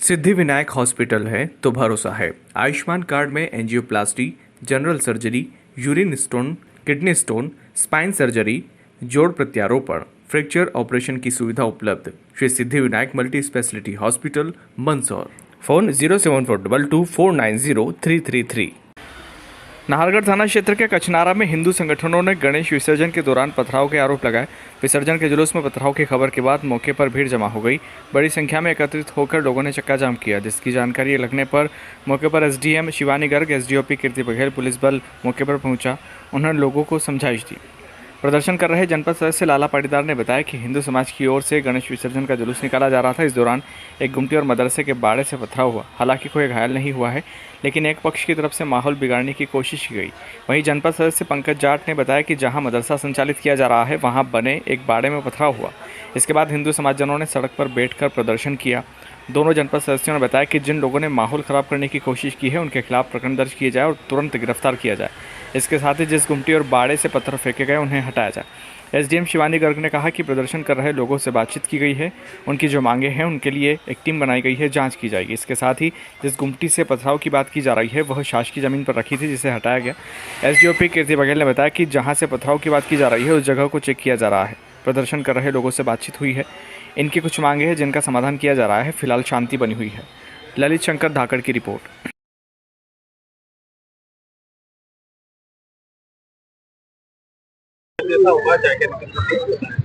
Siddhivinayak hospital है तो भरोसा है। आयुष्मान कार्ड में angioplasty, general surgery, urine stone, kidney stone, spine surgery, जोड़ प्रत्यारोपण, फ्रैक्चर ऑपरेशन की सुविधा उपलब्ध। Shri Siddhivinayak multi speciality hospital, Mandsaur. Phone 07422490333। Nahargarh थाना क्षेत्र के कचनारा में हिंदू संगठनों ने गणेश विसर्जन के दौरान पथराव के आरोप लगाए। विसर्जन के जुलूस में पथराव की खबर के बाद मौके पर भीड़ जमा हो गई। बड़ी संख्या में एकत्रित होकर लोगों ने चक्का जाम किया, जिसकी जानकारी लगने पर मौके पर एसडीएम शिवानी गर्ग, एसडीओपी कीर्ति बघेल, पुलिस बल मौके पर पहुंचा। उन्होंने लोगों को समझाइश दी। प्रदर्शन कर रहे जनपद सदस्य लाला पाटीदार ने बताया कि हिंदू समाज की ओर से गणेश विसर्जन का जुलूस निकाला जा रहा था। इस दौरान एक गुमटी और मदरसे के बाड़े से पथराव हुआ। हालांकि कोई घायल नहीं हुआ है, लेकिन एक पक्ष की तरफ से माहौल बिगाड़ने की कोशिश की गई। वहीं जनपद सदस्य पंकज जाट ने बताया कि जहां मदरसा संचालित किया जा रहा है, वहां बने एक बाड़े में पथराव हुआ। इसके बाद हिंदू समाजजनों ने सड़क पर बैठकर प्रदर्शन किया। दोनों जनपद सदस्यों ने बताया कि जिन लोगों ने माहौल खराब करने की कोशिश की है, उनके खिलाफ प्रकरण दर्ज किए जाए और तुरंत गिरफ्तार किया जाए। इसके साथ ही जिस गुमटी और बाड़े से पत्थर फेंके गए, उन्हें हटाया जाए। एसडीएम शिवानी गर्ग ने कहा कि प्रदर्शन कर रहे लोगों से बातचीत की गई है। उनकी जो मांगे हैं, उनके लिए एक टीम बनाई गई है, जांच की जाएगी। इसके साथ ही जिस गुमटी से पथराव की बात की जा रही है, वह शासकीय जमीन पर रखी थी, जिसे हटाया गया। एसडीओपी कीर्ति बघेल ने बताया कि जहां से पथराव की बात की जा रही है, उस जगह को चेक किया जा रहा है। प्रदर्शन कर रहे लोगों से बातचीत हुई है। इनकी कुछ मांगे हैं, जिनका समाधान किया जा रहा है। फिलहाल शांति बनी हुई है। ललित शंकर धाकड़ की रिपोर्ट।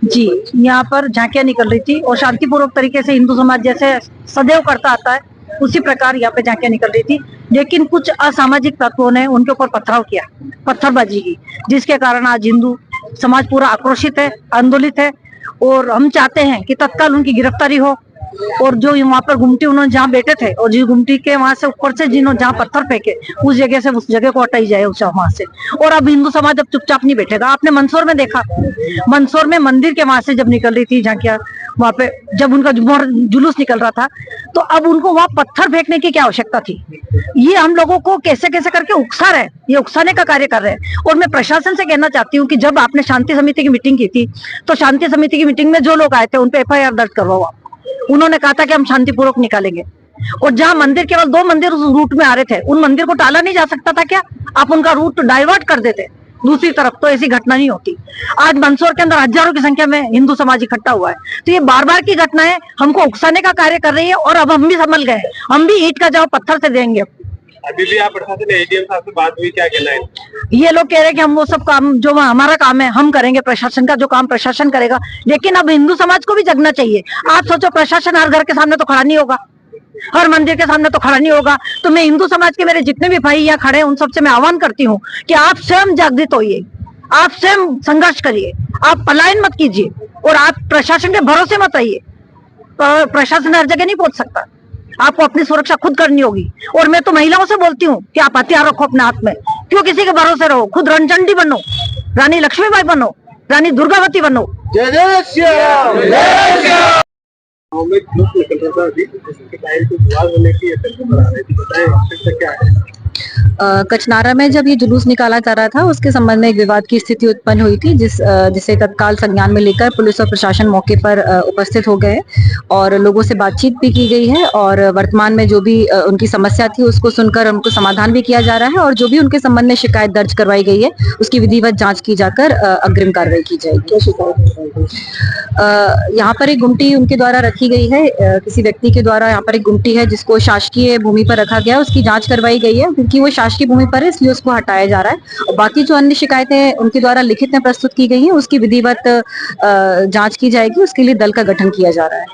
जी, यहाँ पर झांकियां निकल रही थी और शांतिपूर्वक तरीके से हिंदू समाज जैसे सदैव करता आता है, उसी प्रकार यहाँ पे झांकियां निकल रही थी। लेकिन कुछ असामाजिक तत्वों ने उनके ऊपर पथराव किया, पत्थरबाजी की, जिसके कारण आज हिंदू समाज पूरा आक्रोशित है, आंदोलित है। और हम चाहते हैं कि तत्काल उनकी गिरफ्तारी हो और जो वहाँ पर गुमटी उन्होंने जहाँ बैठे थे और जिस गुमटी के वहां से ऊपर से जिन्होंने जहाँ पत्थर फेंके, उस जगह से उस जगह को हटाई जाए वहां से। और अब हिंदू समाज अब चुपचाप नहीं बैठेगा। आपने मंदसौर में देखा, मंदसौर में मंदिर के वहां से जब निकल रही थी झांकियां, वहां पे जब उनका जुलूस निकल रहा था, तो अब उनको वहां पत्थर फेंकने की क्या आवश्यकता थी? ये हम लोगों को कैसे कैसे करके उकसा रहे, ये उकसाने का कार्य कर रहे हैं। और मैं प्रशासन से कहना चाहती हूँ कि जब आपने शांति समिति की मीटिंग की थी, तो शांति समिति की मीटिंग में जो लोग आए थे, उन पे एफआईआर दर्ज करवाओ। उन्होंने कहा था कि हम शांतिपूर्वक निकालेंगे। और जहां मंदिर, केवल 2 मंदिर उस रूट में आ रहे थे, उन मंदिर को टाला नहीं जा सकता था क्या? आप उनका रूट डाइवर्ट कर देते दूसरी तरफ, तो ऐसी घटना नहीं होती। आज मंदसौर के अंदर हजारों की संख्या में हिंदू समाज इकट्ठा हुआ है। तो ये बार बार की घटनाएं हमको उकसाने का कार्य कर रही है। और अब हम भी संभल गए, हम भी ईंट का जवाब पत्थर से देंगे। अभी भी आप प्रशासन एडीएम साहब से बात हुई, क्या कहना है? ये लोग कह रहे हैं कि हम वो सब काम जो हमारा काम है हम करेंगे, प्रशासन का जो काम प्रशासन करेगा। लेकिन अब हिंदू समाज को भी जगना चाहिए। आप सोचो, प्रशासन हर घर के सामने तो खड़ा नहीं होगा, हर मंदिर के सामने तो खड़ा नहीं होगा। तो मैं हिंदू समाज के मेरे जितने भी भाई यहाँ खड़े हैं, उन सबसे मैं आह्वान करती हूँ कि आप स्वयं जागृत होइए, आप स्वयं संघर्ष करिए, आप पलायन मत कीजिए और आप प्रशासन के भरोसे मत रहिए। प्रशासन हर जगह नहीं पहुंच सकता, आपको अपनी सुरक्षा खुद करनी होगी। और मैं तो महिलाओं से बोलती हूँ कि आप हथियार रखो अपने हाथ में, क्यों किसी के भरोसे रहो? खुद रणचंडी बनो, रानी लक्ष्मीबाई बनो, रानी दुर्गावती बनो। जय जय श्याम, जय श्याम। में ग्रुप निकल रहा था अभी, इसके टाइम को विवाद होने की बता रहे थे, बताएं क्या है? कचनारा में जब ये जुलूस निकाला जा रहा था, उसके संबंध में एक विवाद की स्थिति उत्पन्न हुई थी, जिसे तत्काल संज्ञान में लेकर पुलिस और प्रशासन मौके पर उपस्थित हो गए और लोगों से बातचीत भी की गई है। और वर्तमान में जो भी उनकी समस्या थी, उसको सुनकर उनको समाधान भी किया जा रहा है और जो भी उनके संबंध में शिकायत दर्ज करवाई गई है, उसकी विधिवत जाँच की जाकर अग्रिम कार्रवाई की जाएगी। यहाँ पर एक गुमटी उनके द्वारा रखी गई है, किसी व्यक्ति के द्वारा यहाँ पर एक गुमटी है जिसको शासकीय भूमि पर रखा गया, उसकी जाँच करवाई गई है। क्योंकि वो शासकीय भूमि पर है, इसलिए उसको हटाया जा रहा है। और बाकी जो अन्य शिकायतें उनके द्वारा लिखित में प्रस्तुत की गई हैं, उसकी विधिवत जांच की जाएगी। उसके लिए दल का गठन किया जा रहा है।